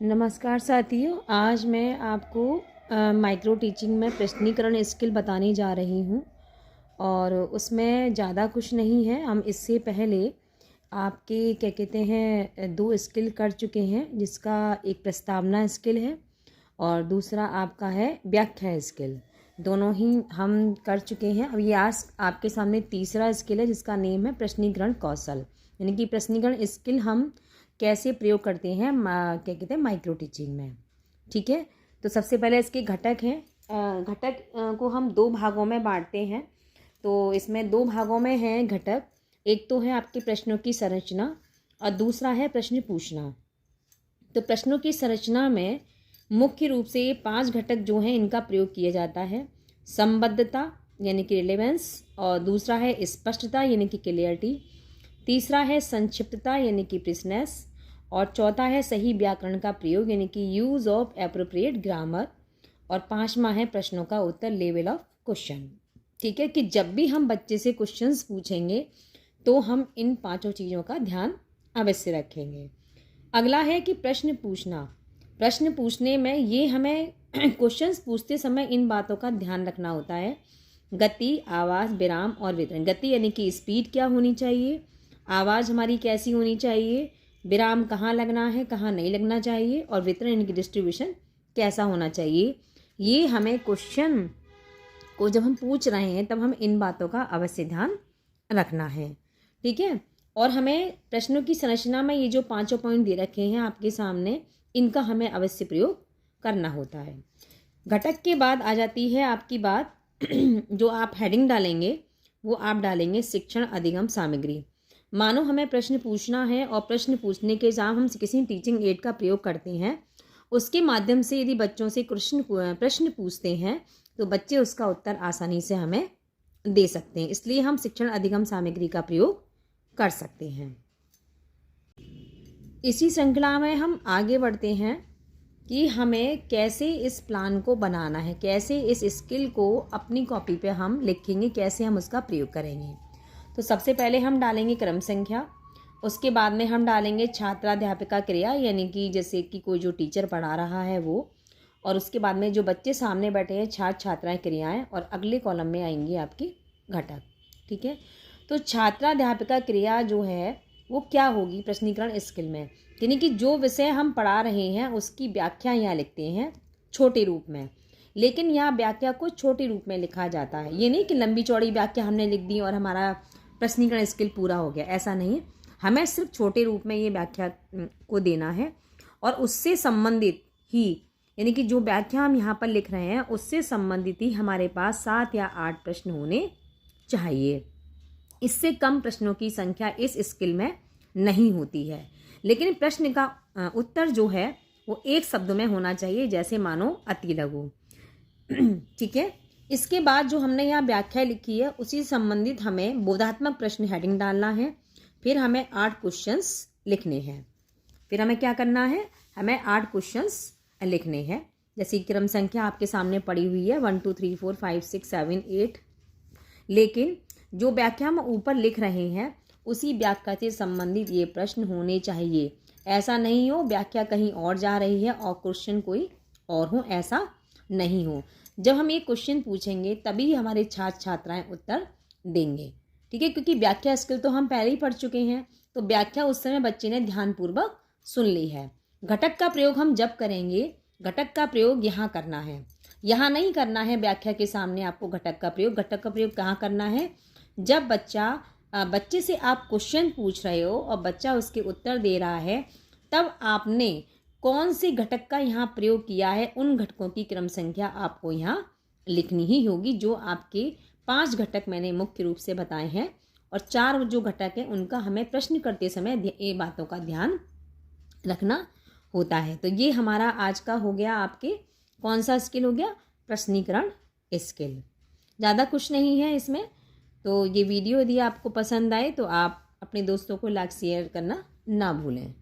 नमस्कार साथियों, आज मैं आपको माइक्रो टीचिंग में प्रश्नीकरण स्किल बताने जा रही हूँ और उसमें ज़्यादा कुछ नहीं है। हम इससे पहले आपके क्या कहते हैं 2 स्किल कर चुके हैं, जिसका एक प्रस्तावना स्किल है और दूसरा आपका है व्याख्या स्किल। दोनों ही हम कर चुके हैं। अब ये आज आपके सामने तीसरा स्किल है, जिसका नेम है प्रश्नीकरण कौशल। यानी कि प्रश्नीकरण स्किल हम कैसे प्रयोग करते हैं क्या कहते हैं माइक्रो टीचिंग में। ठीक है, तो सबसे पहले इसके घटक हैं। घटक को हम 2 भागों में बांटते हैं। तो इसमें 2 भागों में हैं घटक। एक तो है आपके प्रश्नों की संरचना और दूसरा है प्रश्न पूछना। तो प्रश्नों की संरचना में मुख्य रूप से ये 5 घटक जो हैं इनका प्रयोग किया जाता है। संबद्धता यानी कि रिलेवेंस, और दूसरा है स्पष्टता यानी कि क्लियरिटी, तीसरा है संक्षिप्तता यानी कि प्रिसनेस, और चौथा है सही व्याकरण का प्रयोग यानी कि यूज़ ऑफ एप्रोप्रिएट ग्रामर, और 5वां है प्रश्नों का उत्तर लेवल ऑफ क्वेश्चन। ठीक है, कि जब भी हम बच्चे से क्वेश्चंस पूछेंगे तो हम इन 5 चीज़ों का ध्यान अवश्य रखेंगे। अगला है कि प्रश्न पूछना। प्रश्न पूछने में ये हमें क्वेश्चंस पूछते समय इन बातों का ध्यान रखना होता है। गति, आवाज़, विराम और वितरण। गति यानी कि स्पीड क्या होनी चाहिए, आवाज़ हमारी कैसी होनी चाहिए, विराम कहाँ लगना है कहाँ नहीं लगना चाहिए, और वितरण यानी कि डिस्ट्रीब्यूशन कैसा होना चाहिए। ये हमें क्वेश्चन को जब हम पूछ रहे हैं तब हम इन बातों का अवश्य ध्यान रखना है। ठीक है, और हमें प्रश्नों की संरचना में ये जो 5 पॉइंट दे रखे हैं आपके सामने, इनका हमें अवश्य प्रयोग करना होता है। घटक के बाद आ जाती है आपकी बात जो आप हेडिंग डालेंगे वो आप डालेंगे शिक्षण अधिगम सामग्री। मानो हमें प्रश्न पूछना है और प्रश्न पूछने के साथ हम किसी टीचिंग एड का प्रयोग करते हैं। उसके माध्यम से यदि बच्चों से प्रश्न पूछते हैं तो बच्चे उसका उत्तर आसानी से हमें दे सकते हैं। इसलिए हम शिक्षण अधिगम सामग्री का प्रयोग कर सकते हैं। इसी श्रृंखला में हम आगे बढ़ते हैं कि हमें कैसे इस प्लान को बनाना है, कैसे इस स्किल को अपनी कॉपी पे हम लिखेंगे, कैसे हम उसका प्रयोग करेंगे। तो सबसे पहले हम डालेंगे क्रम संख्या, उसके बाद में हम डालेंगे छात्राध्यापिका क्रिया यानी कि जैसे कि कोई जो टीचर पढ़ा रहा है वो, और उसके बाद में जो बच्चे सामने बैठे हैं छात्र छात्राएं क्रियाएं, और अगले कॉलम में आएंगी आपकी घटक। ठीक है, तो छात्राध्यापिका क्रिया जो है वो क्या होगी प्रश्नीकरण स्किल में, यानी कि जो विषय हम पढ़ा रहे हैं उसकी व्याख्या यहाँ लिखते हैं छोटे रूप में। लेकिन यहाँ व्याख्या को छोटे रूप में लिखा जाता है। ये नहीं कि लंबी चौड़ी व्याख्या हमने लिख दी और हमारा प्रश्नीकरण स्किल पूरा हो गया, ऐसा नहीं। हमें सिर्फ छोटे रूप में ये व्याख्या को देना है और उससे संबंधित ही, यानी कि जो व्याख्या हम यहाँ पर लिख रहे हैं उससे संबंधित ही हमारे पास 7 या 8 प्रश्न होने चाहिए। इससे कम प्रश्नों की संख्या इस स्किल में नहीं होती है। लेकिन प्रश्न का उत्तर जो है वो एक शब्द में होना चाहिए, जैसे मानो अति लघु। ठीक है, इसके बाद जो हमने यहाँ व्याख्या लिखी है उसी संबंधित हमें बोधात्मक प्रश्न हेडिंग डालना है। फिर हमें 8 क्वेश्चंस लिखने हैं। फिर हमें क्या करना है, हमें 8 क्वेश्चंस लिखने हैं। जैसे क्रम संख्या आपके सामने पड़ी हुई है 1 2 3 4 5 6 7 8। लेकिन जो व्याख्या हम ऊपर लिख रहे हैं उसी व्याख्या से संबंधित ये प्रश्न होने चाहिए। ऐसा नहीं हो व्याख्या कहीं और जा रही है और क्वेश्चन कोई और हो, ऐसा नहीं हो। जब हम ये क्वेश्चन पूछेंगे तभी हमारे छात्र छात्राएं उत्तर देंगे। ठीक है, क्योंकि व्याख्या स्किल तो हम पहले ही पढ़ चुके हैं, तो व्याख्या उस समय बच्चे ने ध्यानपूर्वक सुन ली है। घटक का प्रयोग हम जब करेंगे, घटक का प्रयोग यहाँ करना है, यहाँ नहीं करना है। व्याख्या के सामने आपको घटक का प्रयोग कहाँ करना है, जब बच्चे से आप क्वेश्चन पूछ रहे हो और बच्चा उसके उत्तर दे रहा है, तब आपने कौन से घटक का यहाँ प्रयोग किया है, उन घटकों की क्रम संख्या आपको यहाँ लिखनी ही होगी। जो आपके 5 घटक मैंने मुख्य रूप से बताए हैं और 4 जो घटक हैं उनका हमें प्रश्न करते समय ये बातों का ध्यान रखना होता है। तो ये हमारा आज का हो गया, आपके कौन सा स्किल हो गया, प्रश्नीकरण स्किल। ज़्यादा कुछ नहीं है इसमें। तो ये वीडियो यदि आपको पसंद आए तो आप अपने दोस्तों को लाइक शेयर करना ना भूलें।